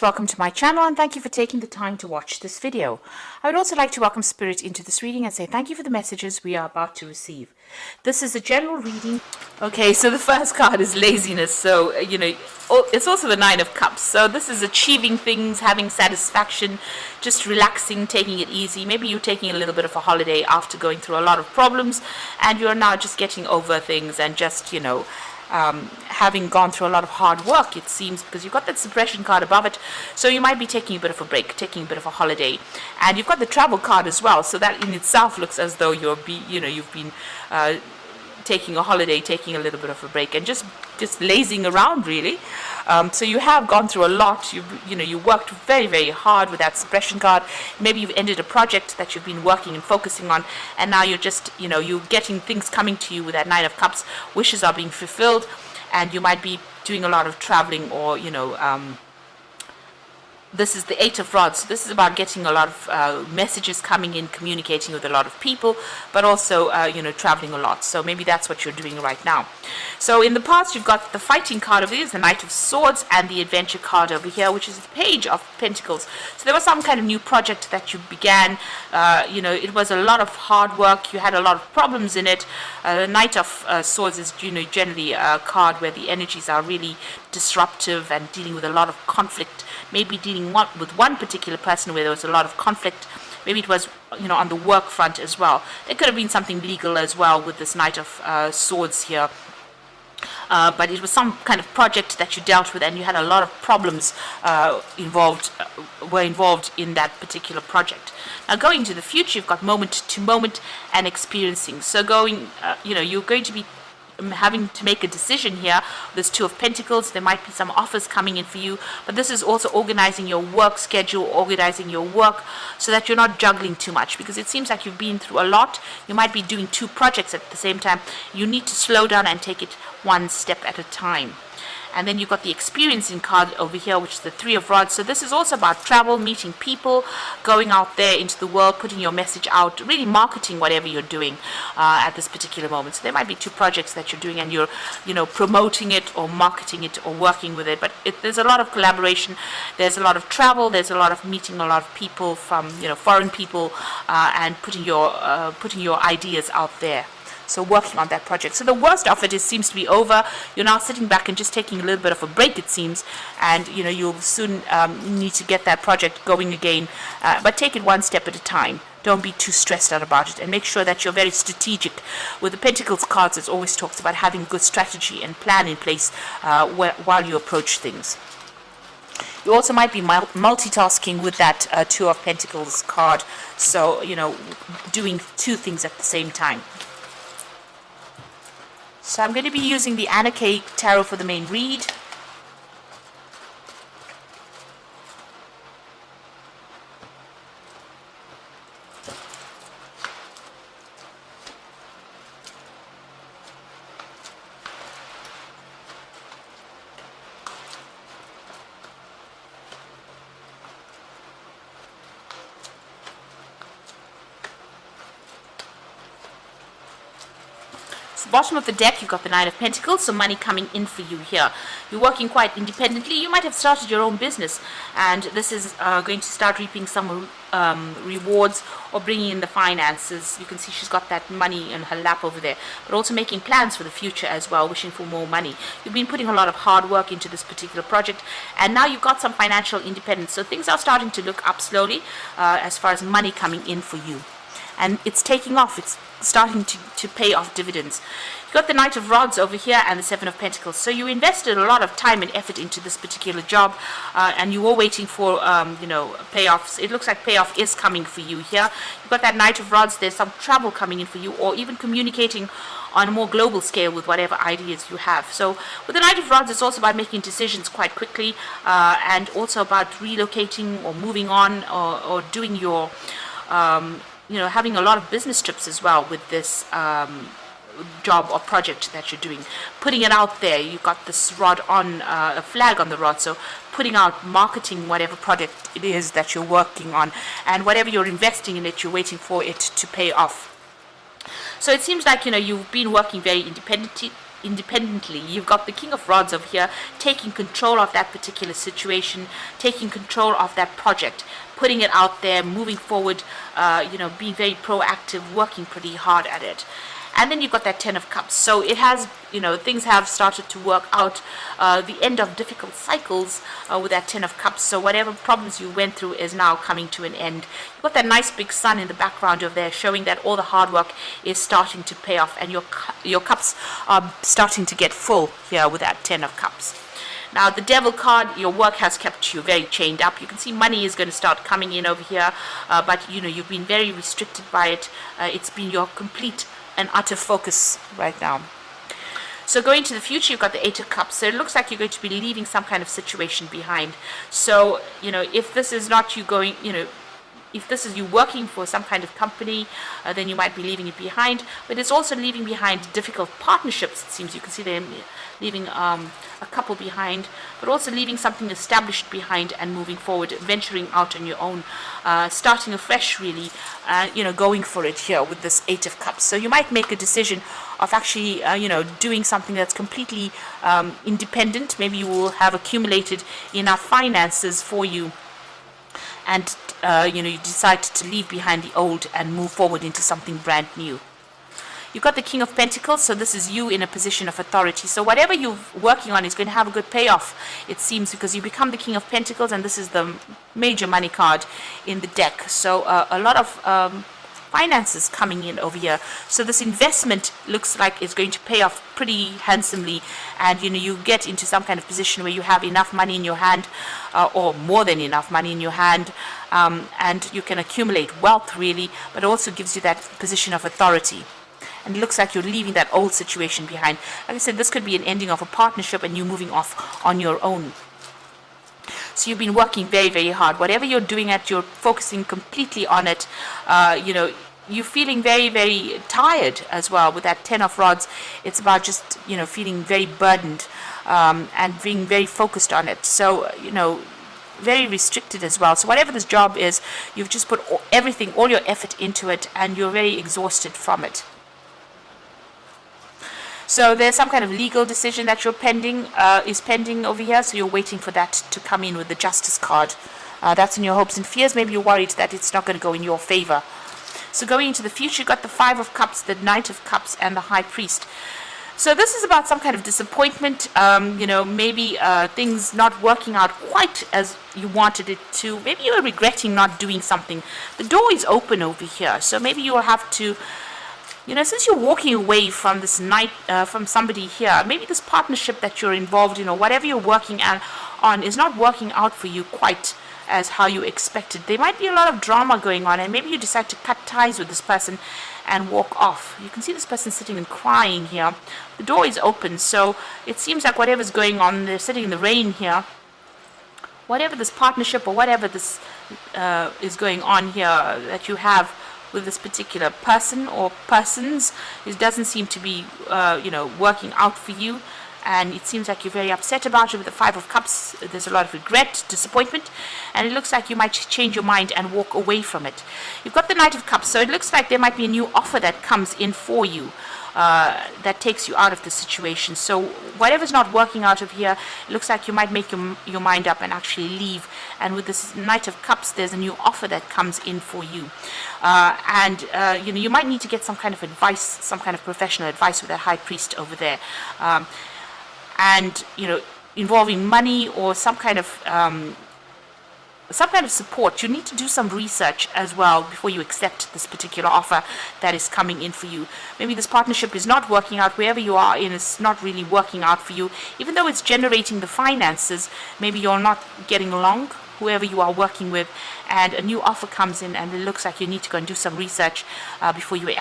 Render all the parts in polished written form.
Welcome to my channel and thank you for taking the time to watch this video. I would also like to welcome Spirit into this reading and say thank you for the messages we are about to receive. This is a general reading. Okay, so the first card is laziness. So, it's also the Nine of Cups. So this is achieving things, having satisfaction, just relaxing, taking it easy. Maybe you're taking a little bit of a holiday after going through a lot of problems and you're now just getting over things and just, having gone through a lot of hard work, it seems, because you've got that suppression card above it. So you might be taking a bit of a break, taking a bit of a holiday. And you've got the travel card as well. So that in itself looks as though you've been taking a holiday, taking a little bit of a break, and just lazing around, really. So you have gone through a lot. You worked very, very hard with that suppression card. Maybe you've ended a project that you've been working and focusing on, and now you're just, you're getting things coming to you with that Nine of Cups. Wishes are being fulfilled, and you might be doing a lot of traveling, or this is the Eight of Rods. So this is about getting a lot of messages coming in, communicating with a lot of people, but also, traveling a lot. So maybe that's what you're doing right now. So in the past, you've got the fighting card over here, the Knight of Swords, and the adventure card over here, which is the Page of Pentacles. So there was some kind of new project that you began. It was a lot of hard work. You had a lot of problems in it. Knight of Swords is, generally a card where the energies are really disruptive and dealing with a lot of conflict. Maybe dealing with one particular person where there was a lot of conflict. Maybe it was, on the work front as well. There could have been something legal as well with this Knight of Swords here. But it was some kind of project that you dealt with, and you had a lot of problems involved in that particular project. Now, going to the future, you've got moment to moment and experiencing. So you're going to be having to make a decision here. There's Two of Pentacles. There might be some offers coming in for you, but this is also organizing your work schedule, organizing your work so that you're not juggling too much, because it seems like you've been through a lot. You might be doing two projects at the same time. You need to slow down and take it one step at a time. And then you've got the experiencing card over here, which is the Three of Rods. So this is also about travel, meeting people, going out there into the world, putting your message out, really marketing whatever you're doing at this particular moment. So there might be two projects that you're doing and you're, promoting it or marketing it or working with it. But there's a lot of collaboration. There's a lot of travel. There's a lot of meeting a lot of people from, foreign people and putting your ideas out there. So working on that project. So the worst of it seems to be over. You're now sitting back and just taking a little bit of a break, it seems. And, you'll soon need to get that project going again. But take it one step at a time. Don't be too stressed out about it. And make sure that you're very strategic. With the Pentacles cards, it always talks about having good strategy and plan in place while you approach things. You also might be multitasking with that Two of Pentacles card. So, doing two things at the same time. So I'm going to be using the Anna K Tarot for the main read. Bottom of the deck, you've got the Nine of Pentacles, so money coming in for you here. You're working quite independently. You might have started your own business, and this is going to start reaping some rewards or bringing in the finances. You can see she's got that money in her lap over there, but also making plans for the future as well, wishing for more money. You've been putting a lot of hard work into this particular project, and now you've got some financial independence. So things are starting to look up slowly as far as money coming in for you. And it's taking off. It's starting to pay off dividends. You've got the Knight of Rods over here and the Seven of Pentacles. So you invested a lot of time and effort into this particular job, and you were waiting for, payoffs. It looks like payoff is coming for you here. You've got that Knight of Rods. There's some travel coming in for you, or even communicating on a more global scale with whatever ideas you have. So with the Knight of Rods, it's also about making decisions quite quickly, and also about relocating or moving on, or doing your having a lot of business trips as well with this job or project that you're doing. Putting it out there. You've got this rod on, a flag on the rod, so putting out, marketing whatever project it is that you're working on, and whatever you're investing in it, you're waiting for it to pay off. So it seems like, you've been working very independently, independently. You've got the King of Rods over here taking control of that particular situation, taking control of that project, putting it out there, moving forward, being very proactive, working pretty hard at it. And then you've got that Ten of Cups. So it has, things have started to work out. The end of difficult cycles with that Ten of Cups. So whatever problems you went through is now coming to an end. You've got that nice big sun in the background over there, showing that all the hard work is starting to pay off, and your cups are starting to get full here with that Ten of Cups. Now, the Devil card, your work has kept you very chained up. You can see money is going to start coming in over here, but you've been very restricted by it. It's been your complete and utter focus right now. So going to the future, you've got the Eight of Cups. So it looks like you're going to be leaving some kind of situation behind. So, if this is not you going, if this is you working for some kind of company, then you might be leaving it behind. But it's also leaving behind difficult partnerships, it seems. You can see them leaving a couple behind, but also leaving something established behind and moving forward, venturing out on your own, starting afresh, really, going for it here with this Eight of Cups. So you might make a decision of actually, doing something that's completely independent. Maybe you will have accumulated enough finances for you, and you decide to leave behind the old and move forward into something brand new. You've got the King of Pentacles, so this is you in a position of authority. So whatever you're working on is going to have a good payoff, it seems, because you become the King of Pentacles, and this is the major money card in the deck. So a lot of finances coming in over here. So this investment looks like it's going to pay off pretty handsomely, and you get into some kind of position where you have enough money in your hand, or more than enough money in your hand, and you can accumulate wealth, really, but also gives you that position of authority. And it looks like you're leaving that old situation behind. Like I said, this could be an ending of a partnership and you moving off on your own. So you've been working very, very hard. Whatever you're doing you're focusing completely on it. You're feeling very, very tired as well with that Ten of Rods. It's about just, feeling very burdened, and being very focused on it. So, very restricted as well. So whatever this job is, you've just put everything, all your effort into it, and you're very exhausted from it. So there's some kind of legal decision that you're is pending over here. So you're waiting for that to come in with the Justice card. That's in your hopes and fears. Maybe you're worried that it's not going to go in your favor. So going into the future, you've got the Five of Cups, the Knight of Cups, and the High Priest. So this is about some kind of disappointment, maybe things not working out quite as you wanted it to. Maybe you're regretting not doing something. The door is open over here. So maybe you'll have to, since you're walking away from this from somebody here, maybe this partnership that you're involved in, or whatever you're working on is not working out for you quite as how you expected. There might be a lot of drama going on, and maybe you decide to cut ties with this person and walk off. You can see this person sitting and crying here. The door is open, so it seems like whatever's going on, they're sitting in the rain here. Whatever this partnership or whatever this is going on here that you have with this particular person or persons, it doesn't seem to be, working out for you. And it seems like you're very upset about it. With the Five of Cups, there's a lot of regret, disappointment, and it looks like you might change your mind and walk away from it. You've got the Knight of Cups, so it looks like there might be a new offer that comes in for you, that takes you out of the situation. So whatever's not working out of here, it looks like you might make your mind up and actually leave. And with this Knight of Cups, there's a new offer that comes in for you. You might need to get some kind of advice, some kind of professional advice with that High Priest over there. Involving money or some kind of support. You need to do some research as well before you accept this particular offer that is coming in for you. Maybe this partnership is not working out. Wherever you are in, it's not really working out for you. Even though it's generating the finances, maybe you're not getting along, whoever you are working with, and a new offer comes in, and it looks like you need to go and do some research before you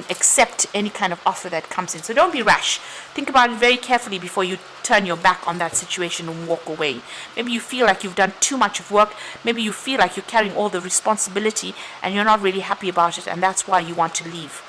accept any kind of offer that comes in. So don't be rash. Think about it very carefully before you turn your back on that situation and walk away. Maybe you feel like you've done too much of work. Maybe you feel like you're carrying all the responsibility and you're not really happy about it, and that's why you want to leave.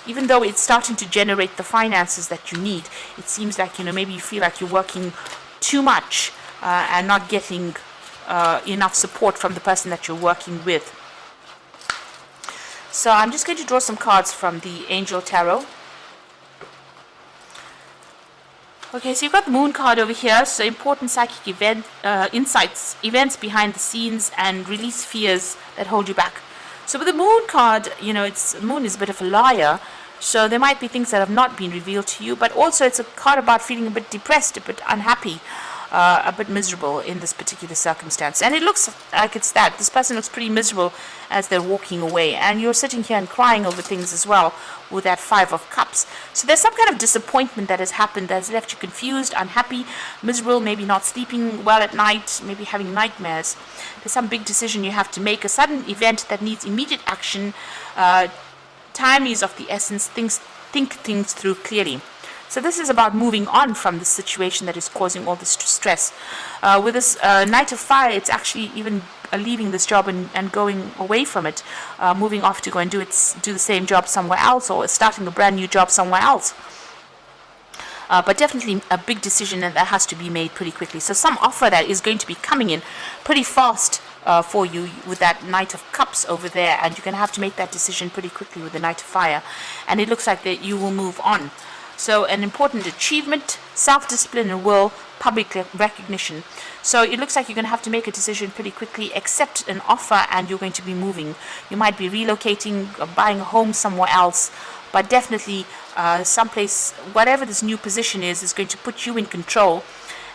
Even though it's starting to generate the finances that you need, it seems like, maybe you feel like you're working too much and not getting enough support from the person that you're working with. So I'm just going to draw some cards from the Angel Tarot. Okay, so you've got the moon card over here. So important psychic insights, events behind the scenes, and release fears that hold you back. So with the moon card, moon is a bit of a liar. So there might be things that have not been revealed to you, but also it's a card about feeling a bit depressed, a bit unhappy, a bit miserable in this particular circumstance. And it looks like it's that. This person looks pretty miserable as they're walking away. And you're sitting here and crying over things as well with that Five of Cups. So there's some kind of disappointment that has happened that has left you confused, unhappy, miserable, maybe not sleeping well at night, maybe having nightmares. There's some big decision you have to make, a sudden event that needs immediate action. Time is of the essence. Think things through clearly. So this is about moving on from the situation that is causing all this stress. With this Knight of Fire, it's actually even leaving this job and going away from it, moving off to go and do the same job somewhere else, or starting a brand new job somewhere else. But definitely a big decision that has to be made pretty quickly. So some offer that is going to be coming in pretty fast for you with that Knight of Cups over there, and you're going to have to make that decision pretty quickly with the Knight of Fire. And it looks like that you will move on. So an important achievement, self-discipline and will, public recognition. So it looks like you're going to have to make a decision pretty quickly, accept an offer, and you're going to be moving. You might be relocating, buying a home somewhere else, but definitely someplace, whatever this new position is going to put you in control,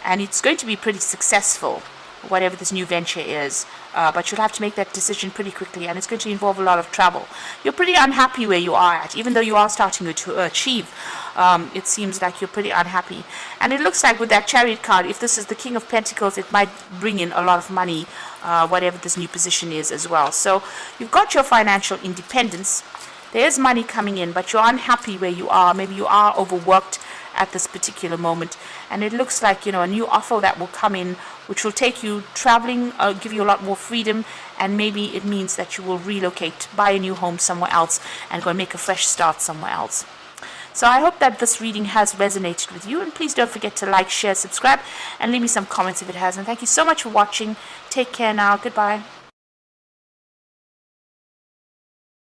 and it's going to be pretty successful, whatever this new venture is. But you'll have to make that decision pretty quickly, and it's going to involve a lot of travel. You're pretty unhappy where you are at, even though you are starting to achieve. It seems like you're pretty unhappy. And it looks like with that Chariot card, if this is the King of Pentacles, it might bring in a lot of money, whatever this new position is as well. So you've got your financial independence. There's money coming in, but you're unhappy where you are. Maybe you are overworked at this particular moment, and it looks like a new offer that will come in, which will take you traveling, give you a lot more freedom, and maybe it means that you will relocate, buy a new home somewhere else, and go and make a fresh start somewhere else. So I hope that this reading has resonated with you, and please don't forget to like, share, subscribe, and leave me some comments if it has. And thank you so much for watching. Take care now. Goodbye.